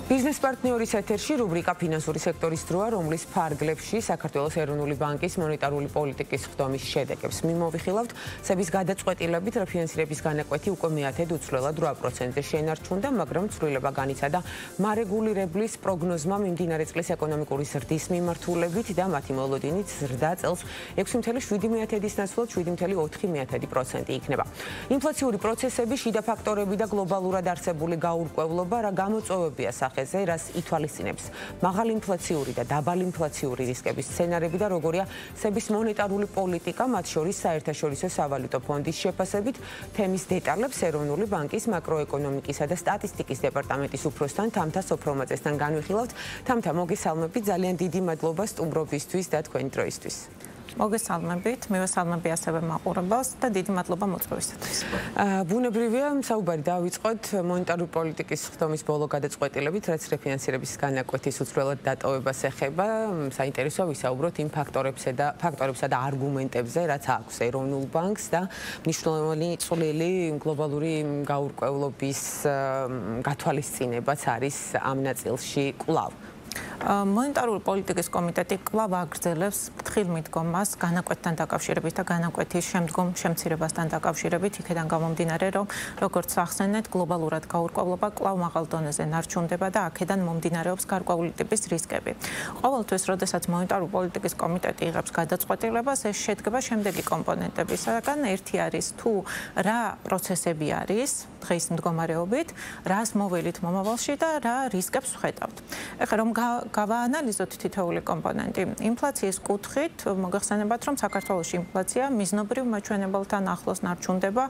Biznes პარტნიორის ეთერში რუბრიკა ფინანსური სექტორის დროა, რომლის ფარგლებში საქართველოს ეროვნული ბანკის მონეტარული პოლიტიკის ხდომის შედეგებს მიმოვიხილავთ. სების გადაწყვეტილებით რეფინანსირების განაკვეთი უკვე მეათედ უცვლელად 8%-ზე შენარჩუნდა, მაგრამ ცვლილება განიცადა მარეგულირებლის პროგნოზმა მიმდინარე წლის ეკონომიკური ზრდის მიმართულებით და მათი მოლოდინით ზრდა წელს 6.7%-ის ნაცვლად 7.4% იქნება. ინფლაციური პროცესები, შიდა ფაქტორები და გლობალურად არსებული გაურკვევლობა რა გამოწვევებია სახეზე, რას ითვალისწინებს მაღალი ინფლაციური და დაბალი ინფლაციური რისკების სცენარები და როგორია სების მონეტარული პოლიტიკა, მათ შორის საერთაშორისო სავალუტო ფონდის შეფასებით. თემის დეტალებს ეროვნული ბანკის მაკროეკონომიკისა და სტატისტიკის დეპარტამენტის უფროსთან თამთა სოფრომაძესთან განვიხილავთ. თამთა, მოგესალმებით, ძალიან დიდი მადლობა სტუმრობისთვის და თქვენი დროისთვის. მოგესალმებით, მივესალმები ასევე მაყურებელს და დიდი მადლობა მოწვევისათვის. ბუნებრივია, საუბარი დავიწყოთ მონეტარული პოლიტიკის ხდომის ბოლო გადაწყვეტილებით, რაც რეფინანსირების განაკვეთის უცვლელად დატოვებას ეხება. საინტერესოა ვისაუბროთ იმ ფაქტორებსა და არგუმენტებზე, რაც აქვს ეროვნულ ბანკს და მნიშვნელოვანი წვლილი გლობალური გაურკვევლობის გათვალისწინებაც არის ამ ნაწილში კვლავ. მონეტარული პოლიტიკის კომიტეტი კვლავ აგრძელებს ფრთხილ მიდგომას განაკვეთთან დაკავშირებით და განაკვეთის შემდგომ შემცირებასთან დაკავშირებით, იქედან გამომდინარე, რომ როგორც ახსენეთ, გლობალურად გაურკვევლობა კვლავ მაღალ დონეზე ნარჩუნდება და აქედან მომდინარეობს გარკვეული ტიპის რისკები. ყოველთვის, როდესაც მონეტარული პოლიტიკის კომიტეტი იღებს გადაწყვეტილებას, ეს შედგება შემდეგი კომპონენტებისგან. ერთი არის თუ რა პროცესები არის დღის მდგომარეობით, რას მოველით მომავალში და რა რისკებს ვხედავთ. ეხლა რომ გავაანალიზოთ თითოეული კომპონენტი. ინფლაციის კუთხით მოგეხსენებათ, რომ საქართველოში ინფლაცია მიზნობრივ მაჩვენებელთან ახლოს ნარჩუნდება.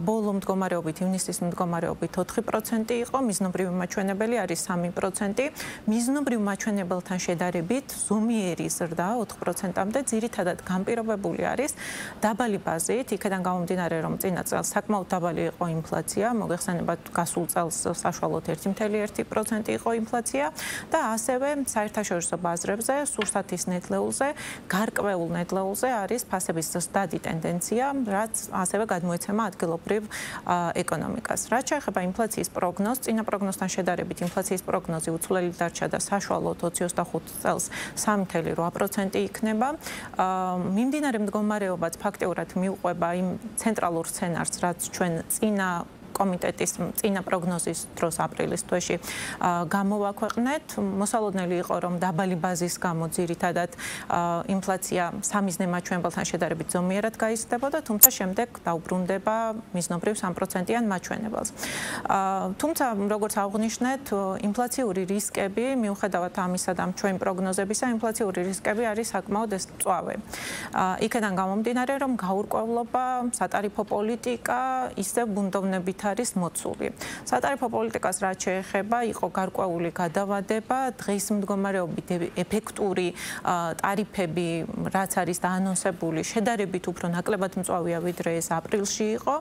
ბოლო მდგომარეობით, ივნისის მდგომარეობით 4% იყო, მიზნობრივი მაჩვენებელი არის 3%. მიზნობრივ მაჩვენებელთან შედარებით ზომიერი ზრდა 4%-მდე ძირითადად განპირობებული არის დაბალი ბაზით, იქედან გამომდინარე, რომ წინა წელს საკმაოდ დაბალი იყო ინფლაცია, მოგეხსენებათ, გასულ წელს საშუალოდ 1.1% იყო ინფლაცია და ასევე საერთაშორისო ბაზრებზე, სურსათის ნედლეულზე, გარკვეულ ნედლეულზე არის ფასების ზრდადი ტენდენცია, რაც ასევე გადმოეცემა ადგილობრივ ეკონომიკას. რაც შეეხება ინფლაციის პროგნოზს, წინა პროგნოზთან შედარებით ინფლაციის პროგნოზი უცვლელი დარჩა და საშუალოდ 25 წელს 3.8% იქნება. მიმდინარე მდგომარეობაც ფაქტიურად მიუყვება იმ ცენტრალურ სცენარს, რაც ჩვენ წინა კომიტეტის წინა პროგნოზის დროს აპრილის თვეში გამოვაქვეყნეთ. მოსალოდნელი იყო, რომ დაბალი ბაზის გამო ძირითადად ინფლაცია სამიზნე მაჩვენებელთან შედარებით ზომიერად გაიზრდებოდა, თუმცა შემდეგ დაუბრუნდება მიზნობრივ 3%-იან მაჩვენებელს. თუმცა, როგორც აღვნიშნეთ, ინფლაციური რისკები, მიუხედავად ამისა და ჩვენი პროგნოზებისა, ინფლაციური რისკები არის საკმაოდ მწვავე. იქედან გამომდინარე, რომ გაურკვევლობა, სატარიფო პოლიტიკა ისევ ბუნდოვნებით არის მოცული. სატარიფო პოლიტიკას რაც შეეხება, იყო გარკვეული გადავადება, დღის მდგომარეობით ეფექტური ტარიფები, რაც არის დაანონსებული, შედარებით უფრო ნაკლებად მწვავეა, ვიდრე ეს აპრილში იყო.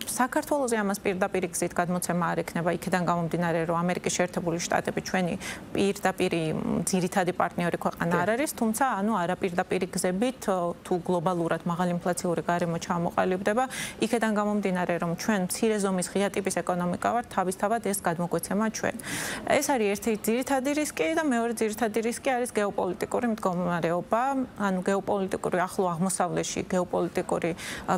საქართველოზე ამას პირდაპირ გზით გადმოცემა არ ექნება, იქედან გამომდინარე, რომ ამერიკის შეერთებული შტატები ჩვენი პირდაპირი ძირითადი პარტნიორი ქვეყანა არ არის, თუმცა ანუ არაპირდაპირი გზებით თუ გლობალურად მაღალი ინფლაციური გარემო ჩამოყალიბდება, იქედან გამომდინარე, რომ ჩვენ მცირე ზომის ღია ტიპის ეკონომიკა ვართ, თავისთავად ეს გადმოგვეცემა ჩვენ. ეს არის ერთი ძირითადი რისკი და მეორე ძირითადი რისკი არის გეოპოლიტიკური მდგომარეობა, ანუ გეოპოლიტიკური ახლო აღმოსავლეთში გეოპოლიტიკური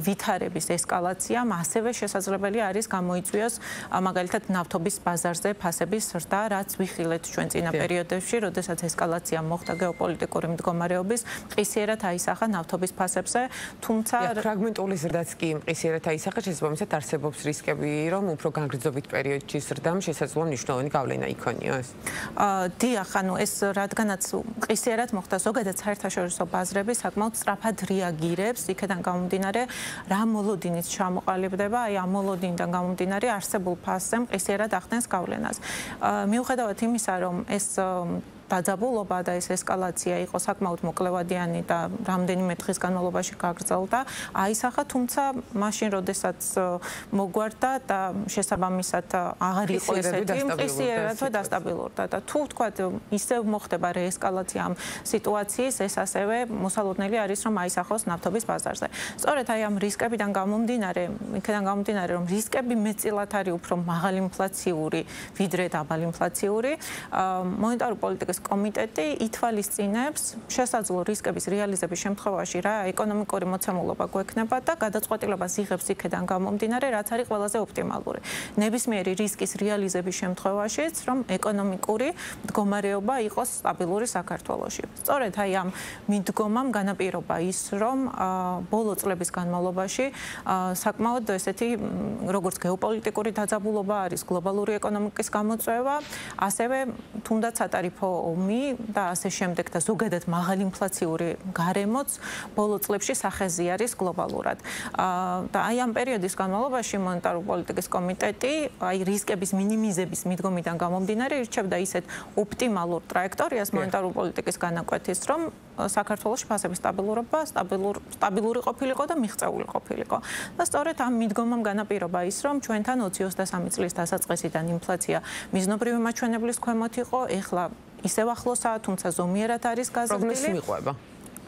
ვითარების ესკალაციამ ასევე შესაძლებელი არის გამოიწვიოს მაგალითად ნავთობის ბაზარზე ფასების ზრდა, რაც ვიხილეთ ჩვენ წინა პერიოდებში, როდესაც ესკალაცია მოხდა გეოპოლიტიკური მდგომარეობის, მყისიერად აისახა ნავთობის ფასებზე, თუმცა ფრაგმენტული ზრდაც კი მყისიერად აისახა, შესაბამისად არსებობს რისკები, რომ უფრო განგრძობით პერიოდში ზრდამ შესაძლოა მნიშვნელოვანი გავლენა იქონიოს. დიახ, ანუ ეს რადგანაც მყისიერად მოხდა, ზოგადად საერთაშორისო ბაზრები საკმაოდ სწრაფად რეაგირებს, იქედან გამომდინარე, რა მოლოდინით ჩამოყალიბდება, აი ამ მოლოდინიდან გამომდინარე არსებულ ფასზე მყისიერად ახდენს გავლენას. მიუხედავად იმისა, რომ ეს დაძაბულობა და ეს ესკალაცია იყო საკმაოდ მოკლევადიანი და რამდენიმე დღის განმავლობაში გაგრძელდა, აისახა, თუმცა მაშინ, როდესაც მოგვარდა და შესაბამისად აღარ იყო ესეთი მყისიერად დასტაბილურდა და თუ ვთქვათ, ისევ მოხდება რეესკალაცია ამ სიტუაციის, ეს ასევე მოსალოდნელი არის, რომ აისახოს ნავთობის ბაზარზე. სწორედ აი ამ რისკებიდან გამომდინარე, რომ რისკები მეტწილად არის უფრო მაღალი ინფლაციური, ვიდრე დაბალი ინფლაციური, მონეტარული პოლიტიკის კომიტეტი ითვალისწინებს შესაძლო რისკების რეალიზების შემთხვევაში რა ეკონომიკური მოცემულობა გვექნება და გადაწყვეტილებას იღებს იქედან გამომდინარე, რაც არის ყველაზე ოპტიმალური. ნებისმიერი რისკის რეალიზების შემთხვევაშიც, რომ ეკონომიკური მდგომარეობა იყოს სტაბილური საქართველოში. სწორედ აი ამ მიდგომამ განაპირობა ის, რომ ბოლო წლების განმავლობაში საკმაოდ ესეთი როგორც გეოპოლიტიკური დაძაბულობა არის, გლობალური ეკონომიკის გამოწვევა, ასევე თუნდაც სატარიფო ომი და ასე შემდეგ და ზოგადად მაღალი ინფლაციური გარემოც ბოლო წლებში სახეზი არის გლობალურად. და აი ამ პერიოდის განმავლობაში მონეტარული პოლიტიკის კომიტეტი აი რისკების მინიმიზების მიდგომიდან გამომდინარე ირჩევდა ისეთ ოპტიმალურ ტრაექტორიას მონეტარული პოლიტიკის განაკვეთის, რომ საქართველოში ფასების სტაბილურობა სტაბილური ყოფილიყო და მიღწეული ყოფილიყო. და სწორედ ამ მიდგომამ განაპირობა ის, რომ ჩვენთან 2023 წლის დასაწყისიდან ინფლაცია მიზნობრივი მაჩვენებლის ქვემოთ იყო, ეხლა ისევ ახლოსაა, თუმცა ზომიერად არის გაზრდილი.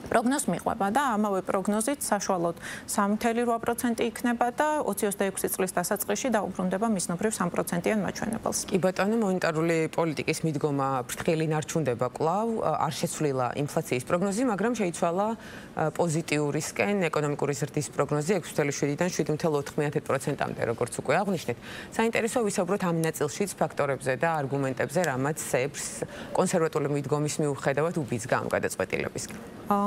პროგნოზს მიყვება და ამავე პროგნოზით საშუალოდ 3.8% იქნება და 2026 წლის დასაწყისში დაუბრუნდება მიზნობრივ 3%-იან მაჩვენებელს. კი ბატონო, მონეტარული პოლიტიკის მიდგომა ფრთხილი ნარჩუნდება კვლავ, არ შეცვლილა ინფლაციის პროგნოზი, მაგრამ შეიცვალა პოზიტიურისკენ ეკონომიკური ზრდის პროგნოზი 6.7-დან 7.4%-მდე, როგორც უკვე აღვნიშნეთ. საინტერესოა ვისაუბროთ ამ ნაწილშიც ფაქტორებზე და არგუმენტებზე, რამაც სეფს კონსერვატული მიდგომის მიუხედავად უბიძგა ამ გადაწყვეტილებისკენ.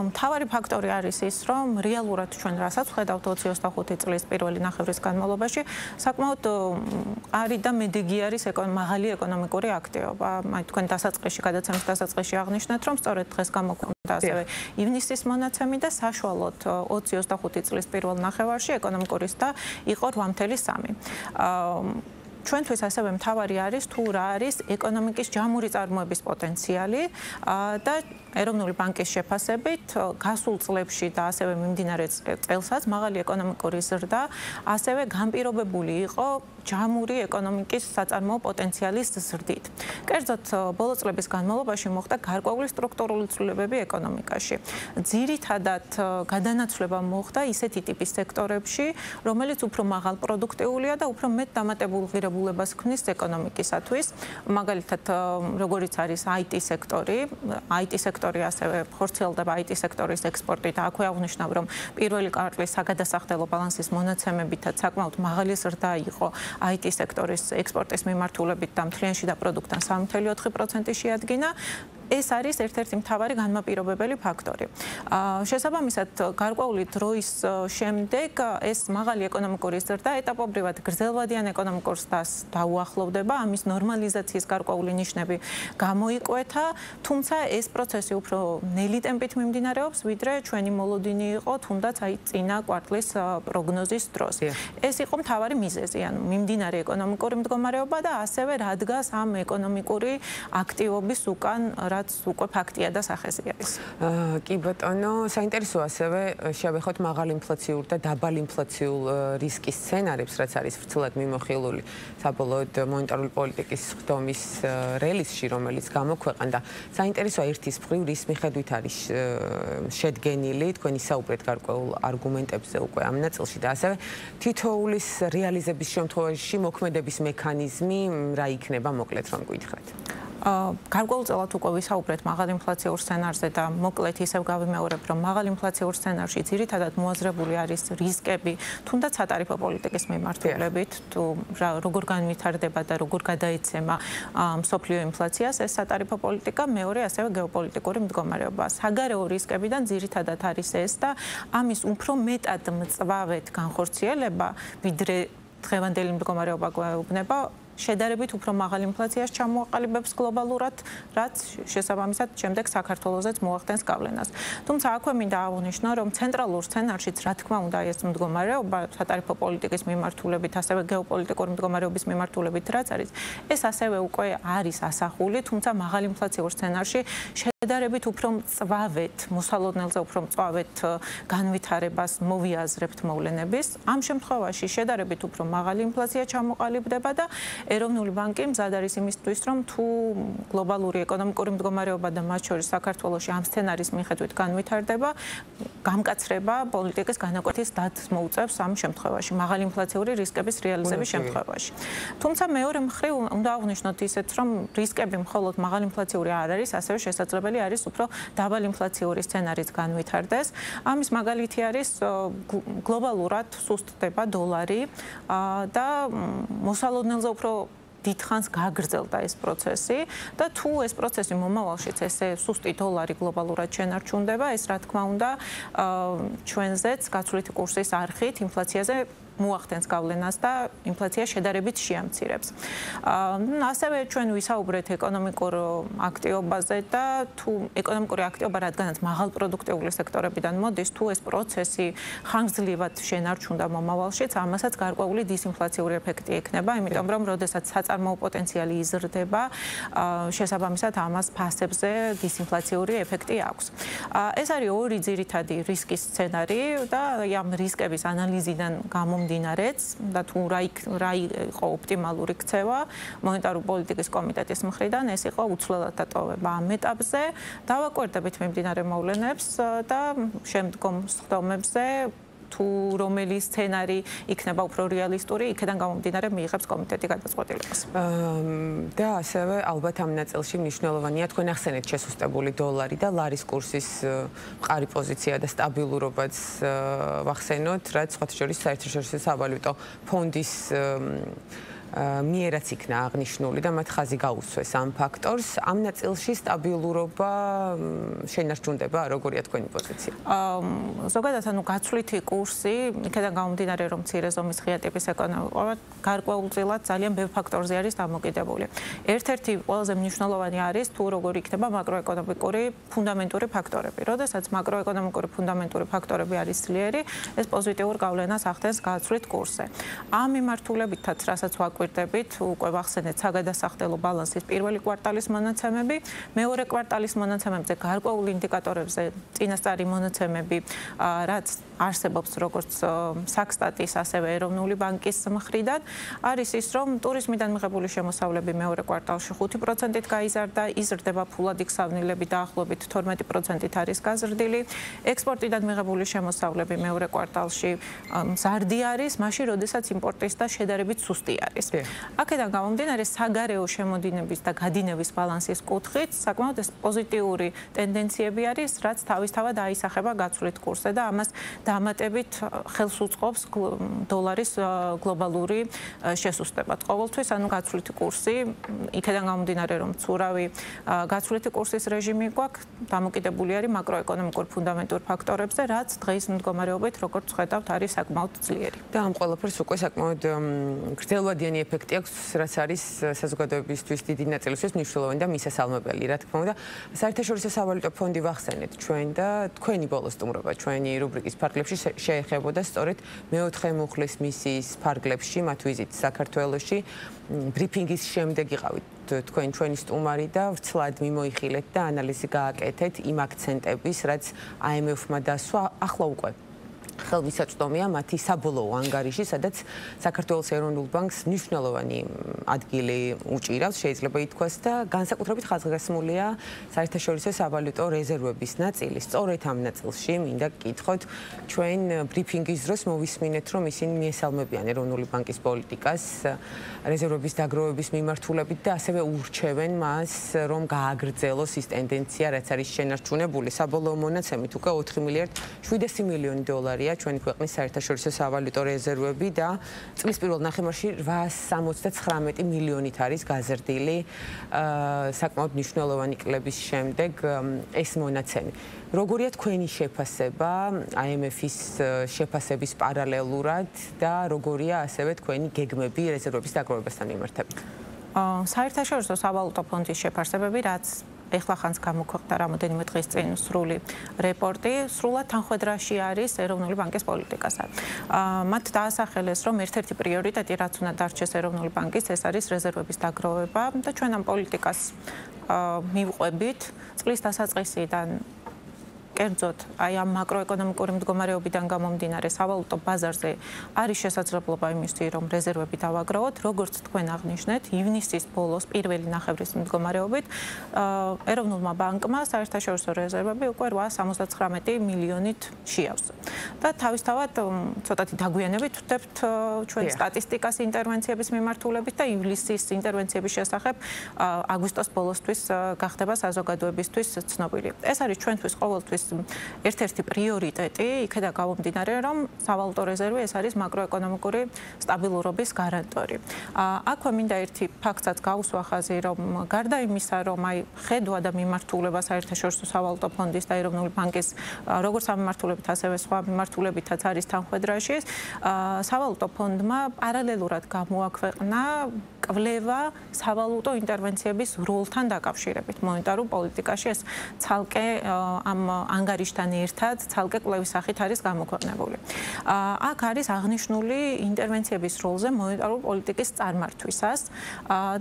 მთავარი ფაქტორი არის ის, რომ რეალურად ჩვენ რასაც ვხედავთ 2025 წლის პირველი ნახევრის განმავლობაში, საკმაოდ ყარი და მედეგი არის მაღალი ეკონომიკური აქტივობა. თქვენ დასაწყისში, გადაცემის დასაწყისში აღნიშნეთ, რომ სწორედ დღეს გამოქვეყნდა ასევე ივნისის მონაცემი და საშუალოდ 2025 წლის პირველ ნახევარში ეკონომიკური ზრდა იყო 8.3. ჩვენთვის ასევე მთავარი არის თუ რა არის ეკონომიკის ჯამური წარმოების პოტენციალი და ეროვნული ბანკის შეფასებით გასულ წლებში და ასევე მიმდინარე წელსაც მაღალი ეკონომიკური ზრდა ასევე განპირობებული იყო ჯამური ეკონომიკის საწარმოო პოტენციალის ზრდით. კერძოდ ბოლო წლების განმავლობაში მოხდა გარკვეული სტრუქტურული ცვლილებები ეკონომიკაში. ძირითადად გადანაცვლება მოხდა ისეთი ტიპის სექტორებში, რომელიც უფრო მაღალ პროდუქტიულია და უფრო მეტ დამატებულ ღირებულებას ქმნის ეკონომიკისათვის. მაგალითად, როგორიც არის IT სექტორი, IT სექტორი ასევე ხორციელდება IT სექტორის ექსპორტით და აქვე აღნიშნავ, რომ პირველი კვარტლის საგადასახდელო ბალანსის მონაცემებითაც საკმაოდ მაღალი ზრდა იყო IT სექტორის ექსპორტის მიმართულებით და მთლიანში და პროდუქტთან 3.4% შეადგინა. ეს არის ერთ-ერთი მთავარი განმაპირობებელი ფაქტორი. შესაბამისად, გარკვეული დროის შემდეგ ეს მაღალი ეკონომიკური ზრდა ეტაპობრივად გრძელვადიან ეკონომიკურ ზრდას დაუახლოვდება, ამის ნორმალიზაციის გარკვეული ნიშნები გამოიკვეთა, თუმცა ეს პროცესი უფრო ნელი ტემპით მიმდინარეობს, ვიდრე ჩვენი მოლოდინი იყო, თუნდაც აი წინა კვარტლის პროგნოზის დროს. ეს იყო მთავარი მიზეზი, ანუ მიმდინარე ეკონომიკური მდგომარეობა და ასევე რადგას ამ ეკონომიკური აქტივობის უკან რაც უკვე ფაქტია და სახეზი არის. კი ბატონო, საინტერესოა ასევე შევეხოთ მაღალ ინფლაციურ და დაბალ ინფლაციურ რისკის სცენარებს, რაც არის ვრცლად მიმოხილული საბოლოოდ მონეტარული პოლიტიკის ხდომის რელიზში, რომელიც გამოქვეყნდა. საინტერესოა ერთის მხრივ რის მიხედვით არის შედგენილი, თქვენ ისაუბრეთ გარკვეულ არგუმენტებზე უკვე ამ ნაწილში და ასევე თითოეულის რეალიზების შემთხვევაში მოქმედების მექანიზმი რა იქნება, მოკლედ რომ გითხრათ. გარკვეულწილად უკვე ვისაუბრეთ მაღალ ინფლაციურ სცენარზე და მოკლედ ისევ გავიმეორებ, რომ მაღალ ინფლაციურ სცენარში ძირითადად მოაზრებული არის რისკები, თუნდაც სატარიფო პოლიტიკის მიმართულებით, თუ როგორ განვითარდება და როგორ გადაეცემა მსოფლიო ინფლაციას ეს სატარიფო პოლიტიკა, მეორე ასევე გეოპოლიტიკური მდგომარეობა. საგარეო რისკებიდან ძირითადად არის ეს და ამის უფრო მეტად მწვავედ განხორციელება, ვიდრე დღევანდელი მდგომარეობა გვეუბნება, შედარებით უფრო მაღალ ინფლაციას ჩამოაყალიბებს გლობალურად, რაც შესაბამისად შემდეგ საქართველოსაც მოახდენს გავლენას. თუმცა აქვე მინდა აღვნიშნო, რომ ცენტრალურ სცენარშიც რა თქმა უნდა ეს მდგომარეობა სატარიფო პოლიტიკის მიმართულებით, ასევე გეოპოლიტიკური მდგომარეობის მიმართულებით რაც არის, ეს ასევე უკვე არის ასახული, თუმცა მაღალ ინფლაციურ სცენარში შედარებით უფრო მწვავედ, მოსალოდნელზე უფრო მწვავედ განვითარებას მოვიაზრებთ მოვლენების. ამ შემთხვევაში შედარებით უფრო მაღალი ინფლაცია ჩამოყალიბდება და ეროვნული ბანკი მზად არის იმისთვის, რომ თუ გლობალური ეკონომიკური მდგომარეობა და მათ შორის საქართველოში ამ სცენარის მიხედვით განვითარდება, გამკაცრება პოლიტიკის განაკვეთის დადს მოუწევს ამ შემთხვევაში, მაღალი ინფლაციური რისკების რეალიზების შემთხვევაში. თუმცა მეორე მხრივ უნდა აღვნიშნოთ ისეთ, რომ რისკები მხოლოდ მაღალი ინფლაციური არ არის, ასევე შესაძლებელი არის უფრო დაბალი ინფლაციური სცენარიც განვითარდეს. ამის მაგალითი არის გლობალურად სუსტდება დოლარი და მოსალოდნელზე უფრო დიდხანს გაგრძელდა ეს პროცესი და თუ ეს პროცესი მომავალშიც ესე სუსტი დოლარი გლობალურად შენარჩუნდება, ეს რა თქმა უნდა ჩვენზეც გაცვლითი კურსის არხით ინფლაციაზე მოახდენს გავლენას და ინფლაცია შედარებით შეამცირებს. ასევე ჩვენ ვისაუბრეთ ეკონომიკურ აქტივობაზე და თუ ეკონომიკური აქტივობა რადგანაც მაღალ პროდუქტიული სექტორებიდან მოდის, თუ ეს პროცესი ხანგრძლივად შენარჩუნდა მომავალშიც, ამასაც გარკვეული დისინფლაციური ეფექტი ექნება, იმიტომ რომ როდესაც საწარმოო პოტენციალი იზრდება, შესაბამისად ამას ფასებზე დისინფლაციური ეფექტი აქვს. ეს არის ორი ძირითადი რისკის სცენარი და ამ რისკების ანალიზიდან გამომდინარეც და თუ რა იყო ოპტიმალური ქცევა მონეტარული პოლიტიკის კომიტეტის მხრიდან, ეს იყო უცვლელად დატოვება ამ ეტაპზე, დავაკვირდებით მიმდინარე მოვლენებს და შემდგომ სხდომებზე თუ რომელი სცენარი იქნება უფრო რეალისტური, იქიდან გამომდინარე მიიღებს კომიტეტი გადაწყვეტილებას. და ასევე ალბათ ამ ნაწილში მნიშვნელოვანია თქვენ ახსენეთ შესუსტებული დოლარი და ლარის კურსის მყარი პოზიცია და სტაბილურობაც ვახსენოთ, რაც სხვათა შორის საერთაშორისო სავალუტო ფონდის მიერაც იქნა აღნიშნული და მათ ხაზი გაუსვეს ამ ფაქტორს. ამ ნაწილში სტაბილურობა შენარჩუნდება, როგორია თქვენი პოზიცია? ზოგადად ანუ გაცვლითი კურსი, იქიდან გამომდინარე რომ მცირე ზომის ღია ტიპის ეკონომიკა გარკვეულწილად ძალიან ბევრ ფაქტორზე არის დამოკიდებული. ერთ-ერთი ყველაზე მნიშვნელოვანი არის თუ როგორი იქნება მაკროეკონომიკური ფუნდამენტური ფაქტორები. როდესაც მაკროეკონომიკური ფუნდამენტური ფაქტორები არის ძლიერი, ეს პოზიტიურ გავლენას ახდენს გაცვლით კურსზე. ამ მიმართულებითაც რასაც ვაკვირდებით, უკვე ვახსენეთ საგადასახდელო ბალანსის პირველი კვარტალის მონაცემები, მეორე კვარტალის მონაცემებზე გარკვეულ ინდიკატორებზე წინასწარი მონაცემები, რაც არსებობს როგორც საქსტატის, ასევე ეროვნული ბანკის მხრიდან, არის ის, რომ ტურიზმიდან მიღებული შემოსავლები მეორე კვარტალში 5%-ით გაიზარდა, იზრდება ფულად იქსავნილები დაახლოებით 12%-ით არის გაზრდილი, ექსპორტიდან მიღებული შემოსავლები მეორე კვარტალში მზარდი არის, მაშინ როდესაც იმპორტის და შედარებით სუსტი არის. აქედან გამომდინარე საგარეო შემოდინების და გადინების ბალანსის კუთხით საკმაოდ პოზიტიური ტენდენციები არის, რაც თავისთავად აისახება გაცვლით კურსზე და ამას დამატებით ხელს უწყობს დოლარის გლობალური შესუსტება. ყოველთვის ანუ გაცვლითი კურსი, იქედან გამომდინარე რომ ცურავი გაცვლითი კურსის რეჟიმი გვაქვს, დამოკიდებული არის მაკროეკონომიკურ ფუნდამენტურ ფაქტორებზე, რაც დღის მდგომარეობით, როგორც ხედავთ, არის საკმაოდ ძლიერი. და ამ ყველაფერს უკვე საკმაოდ გრძელვადიანი ეფექტი აქვს, რაც არის საზოგადოებისთვის დიდი ნაწილისთვის მნიშვნელოვანი და მისასალმებელი. რა თქმა უნდა, საერთაშორისო სავალუტო ფონდი ვახსენეთ ჩვენ და თქვენი ბოლო სტუმრობა ჩვენი რუბრიკის ფარგლებში შეეხებოდა სწორედ მეოთხე მუხლის მისიის ფარგლებში, მათ ვიზიტს საქართველოში. ბრიფინგის შემდეგ იყავით თქვენ ჩვენი სტუმარი და ვრცლად მიმოიხილეთ და ანალიზი გააკეთეთ იმ აქცენტების, რაც IMF-მა დასვა ახლა უკვე ხელმისაწვდომია მათი საბოლოო ანგარიში, სადაც საქართველოს ეროვნულ ბანკს მნიშვნელოვანი ადგილი უჭირავს, შეიძლება ითქვას და განსაკუთრებით ხაზგასმულია საერთაშორისო სავალუტო რეზერვების ნაწილი. სწორედ ამ ნაწილში მინდა გკითხოთ, ჩვენ ბრიფინგის დროს მოვისმინეთ, რომ ისინი მიესალმებიან ეროვნული ბანკის პოლიტიკას რეზერვების დაგროვების მიმართულებით და ასევე ურჩევენ მას, რომ გააგრძელოს ის ტენდენცია, რაც არის შენარჩუნებული საბოლოო მონაცემით უკვე 4 მილიარდ 700 მილიონი დოლარი მაღალია ჩვენი ქვეყნის საერთაშორისო სავალუტო რეზერვები და წლის პირველ ნახევარში 879 მილიონით არის გაზრდილი საკმაოდ მნიშვნელოვანი კლების შემდეგ ეს მონაცემი. როგორია თქვენი შეფასება IMF-ის შეფასების პარალელურად და როგორია ასევე თქვენი გეგმები რეზერვების დაგროვებასთან მიმართებით? საერთაშორისო სავალუტო ფონდის შეფასებები, რაც ეხლახანს გამოქვეყნდა რამოდენიმე დღის წინ სრული რეპორტი, სრულად თანხვედრაში არის ეროვნული ბანკის პოლიტიკასა. მათ დაასახელეს, რომ ერთ-ერთი პრიორიტეტი, რაც უნდა დარჩეს ეროვნული ბანკის, ეს არის რეზერვების დაგროვება და ჩვენ ამ პოლიტიკას მივყვებით წლის დასაწყისიდან კერძოდ აი ამ მაკროეკონომიკური მდგომარეობიდან გამომდინარე სავალუტო ბაზარზე არის შესაძლებლობა იმისთვის, რომ რეზერვები დავაგროვოთ, როგორც თქვენ აღნიშნეთ, ივნისის ბოლოს პირველი ნახევრის მდგომარეობით ეროვნულმა ბანკმა საერთაშორისო რეზერვები უკვე 879 მილიონით შეავსა. და თავისთავად ცოტათი დაგვიანებით ვხვდებთ ჩვენ სტატისტიკას ინტერვენციების მიმართულებით და ივლისის ინტერვენციების შესახებ აგვისტოს ბოლოსთვის გახდება საზოგადოებისთვის ცნობილი. ეს არის ჩვენთვის ყოველთვის ერთ-ერთი პრიორიტეტი, იქედან გამომდინარე, რომ სავალუტო რეზერვი ეს არის მაკროეკონომიკური სტაბილურობის გარანტორი. აქვე მინდა ერთი ფაქტსაც გავუსვა ხაზი, რომ გარდა იმისა, რომ აი ხედვა და მიმართულება საერთაშორისო სავალუტო ფონდის და ეროვნული ბანკის როგორც სამმართველობით, ასევე სხვა მიმართულებითაც არის თანხვედრაში, სავალუტო ფონდმა პარალელურად გამოაქვეყნა კვლევა სავალუტო ინტერვენციების როლთან დაკავშირებით მონეტარულ პოლიტიკაში. ეს ცალკე ამ ანგარიშთან ერთად ცალკე კვლევის სახით არის გამოქვეყნებული. აქ არის აღნიშნული ინტერვენციების როლზე მონეტარული პოლიტიკის წარმართვისას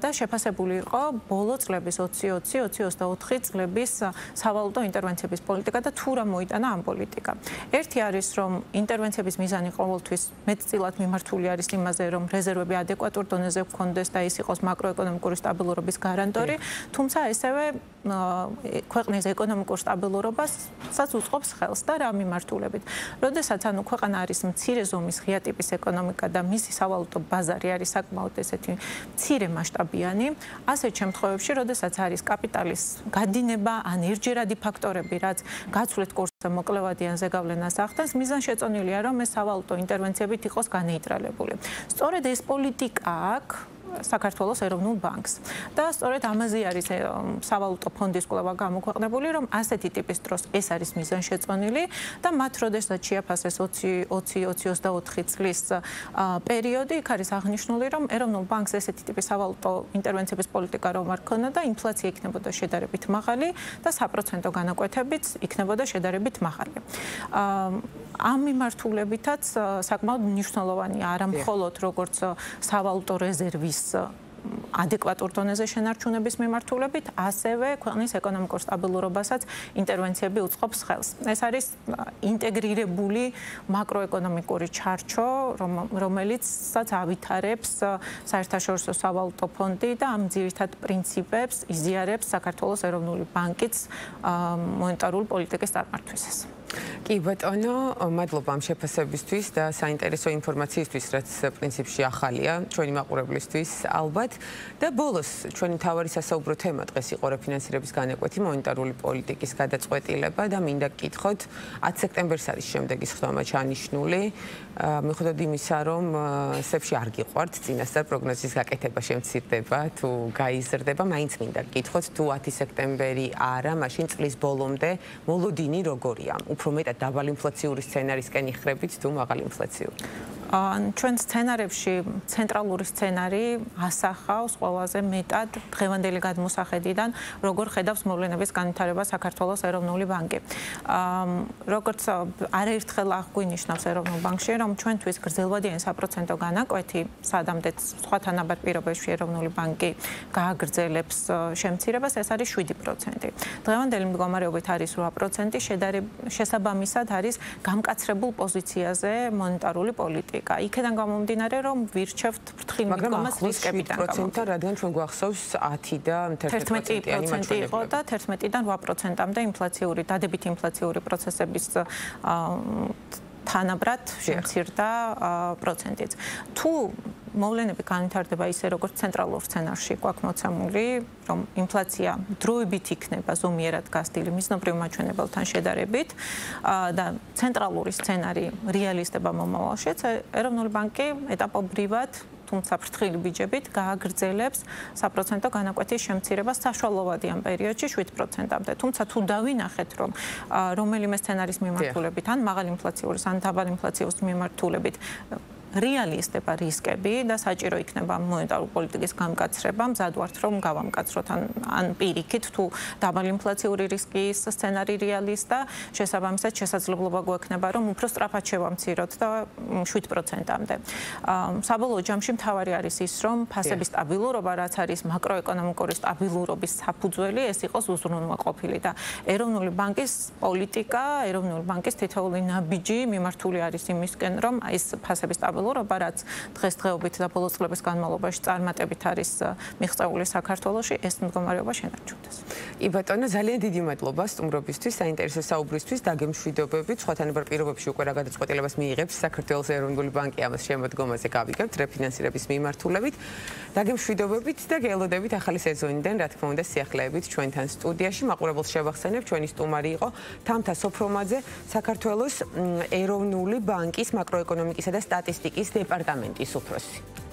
და შეფასებული იყო ბოლო წლების 2020-2024 წლების სავალუტო ინტერვენციების პოლიტიკა და თუ რა მოიტანა ამ პოლიტიკა. ერთი არის, რომ ინტერვენციების მიზანი ყოველთვის მეტწილად მიმართული არის იმაზე, რომ რეზერვები ადეკვატურ დონეზე გქონდეს და ის იყოს მაკროეკონომიკური სტაბილურობის გარანტორი, თუმცა ესევე ქვეყნის ეკონომიკურ სტაბილურობასაც უწყობს ხელს და რა მიმართულებით. როდესაც ანუ ქვეყანა არის მცირე ზომის ღია ტიპის ეკონომიკა და მისი სავალუტო ბაზარი არის საკმაოდ ესეთი მცირე მასშტაბიანი, ასეთ შემთხვევებში, როდესაც არის კაპიტალის გადინება ან ერთჯერადი ფაქტორები, რაც გაცვლით კურსზე მოკლევადი ან ზეგავლენას ახდენს, მიზანშეწონილია, რომ ეს სავალუტო ინტერვენციებით იყოს განეიტრალებული. სწორედ ეს პოლიტიკა აქვს საქართველოს ეროვნულ ბანკს. და სწორედ ამაზე არის სავალუტო ფონდის კვლევა გამოქვეყნებული, რომ ასეთი ტიპის დროს ეს არის მიზანშეწონილი და მათ როდესაც შეაფასეს 2020-2024 წლის პერიოდი, იქ არის აღნიშნული, რომ ეროვნულ ბანკს ესეთი ტიპის სავალუტო ინტერვენციების პოლიტიკა რომ არ ქონდა და ინფლაცია იქნებოდა შედარებით მაღალი და საპროცენტო განაკვეთებიც იქნებოდა შედარებით მაღალი. ამ მიმართულებითაც საკმაოდ მნიშვნელოვანია არა მხოლოდ როგორც სავალუტო რეზერვის ადეკვატურ დონეზე შენარჩუნების მიმართულებით, ასევე ქვეყნის ეკონომიკურ სტაბილურობასაც ინტერვენციები უწყობს ხელს. ეს არის ინტეგრირებული მაკროეკონომიკური ჩარჩო, რომელიცაც ავითარებს საერთაშორისო სავალუტო ფონდი და ამ ძირითად პრინციპებს იზიარებს საქართველოს ეროვნული ბანკიც მონეტარული პოლიტიკის წარმართვისას. კი ბატონო, მადლობა ამ შეფასებისთვის და საინტერესო ინფორმაციისთვის, რაც პრინციპში ახალია ჩვენი მაყურებლისთვის ალბათ. და ბოლოს ჩვენი მთავარი სასაუბრო თემა დღეს იყო რეფინანსირების განაკვეთი, მონეტარული პოლიტიკის გადაწყვეტილება და მინდა გკითხოთ 10 სექტემბერს არის შემდეგი სხდომა ჩანიშნული. მიუხედავად იმისა, რომ სებში არ გიყვართ წინასწარ პროგნოზის გაკეთება შემცირდება თუ გაიზრდება, მაინც მინდა გკითხოთ თუ 10 სექტემბერი არა, მაშინ წლის ბოლომდე მოლოდინი როგორია? უფრო მეტად დაბალი ინფლაციური სცენარისკენ იხრებით თუ მაღალი ინფლაციური? ჩვენ სცენარებში ცენტრალური სცენარი ასახავს ყველაზე მეტად დღევანდელი გადმოსახედიდან, როგორ ხედავს მოვლენების განვითარებას საქართველოს ეროვნული ბანკი. როგორც არაერთხელ აღგვინიშნავს ეროვნულ ბანკში, რომ ჩვენთვის გრძელვადიანი საპროცენტო განაკვეთი, სადამდეც სხვა თანაბარ პირობებში ეროვნული ბანკი გააგრძელებს შემცირებას, ეს არის 7%. დღევანდელი მდგომარეობით არის 8%, შესაბამისად არის გამკაცრებულ პოზიციაზე მონეტარული პოლიტიკა. იქედან გამომდინარე, რომ ვირჩევთ ფრთხილ მიდგომას რისკებიდან გამომდინარე. რადგან ჩვენ გვახსოვს 10 და 11% იყო და 11-დან 8%-მდე ინფლაციური, დადებითი ინფლაციური პროცესების თანაბრად შემცირდა პროცენტიც. თუ მოვლენები განვითარდება ისე, როგორც ცენტრალურ სცენარში გვაქვს მოცემული, რომ ინფლაცია დროებით იქნება ზომიერად გასდილი მიზნობრივ მაჩვენებელთან შედარებით და ცენტრალური სცენარი რეალისტება მომავალშიც, ეროვნული ბანკი ეტაპობრივად თუმცა ფრთხილი ბიჯებით გააგრძელებს საპროცენტო განაკვეთის შემცირებას საშუალოვადიან პერიოდში 7%-მდე. თუმცა თუ დავინახეთ, რომ რომელიმე სცენარის მიმართულებით, ან მაღალი ინფლაციური, ან დაბალი ინფლაციის მიმართულებით რეალისტება რისკები და საჭირო იქნება მონეტარული პოლიტიკის გამკაცრება, მზად ვართ რომ გავამკაცროთ ან პირიქით თუ დაბალი ინფლაციური რისკის სცენარი რეალისტა, შესაბამისად შესაძლებლობა გვექნება რომ უფრო სწრაფად შევამციროთ და 7%-მდე. საბოლოო ჯამში მთავარი არის ის, რომ ფასების სტაბილურობა, რაც არის მაკროეკონომიკური სტაბილურობის საფუძველი, ეს იყოს უზრუნველყოფილი და ეროვნული ბანკის პოლიტიკა, ეროვნული ბანკის თითოეული ნაბიჯი მიმართული არის იმისკენ, რომ ეს ფასების სტაბილურობა რაც დღესდღეობით და ბოლო წლების განმავლობაში წარმატებით არის მიღწეული საქართველოში, ეს მდგომარეობა შენარჩუნდეს. კი ბატონო, ძალიან დიდი მადლობა სტუმრობისთვის, საინტერესო საუბრისთვის, დაგემშვიდობებით. სხვათანაბარ პირობებში უკვე რა გადაწყვეტილებას მიიღებს საქართველოს ეროვნული ბანკი ამას შემოდგომაზე გავიგებთ რეფინანსირების მიმართულებით. დაგემშვიდობებით და გელოდებით ახალი სეზონიდან, რა თქმა უნდა, სიახლეებით ჩვენთან სტუდიაში. მაყურებელს შევახსენებ, ჩვენი სტუმარი იყო თამთა სოფრომაძე, საქართველოს ეროვნული ბანკის მაკროეკონომიკისა და სტატისტიკის დეპარტამენტის უფროსი.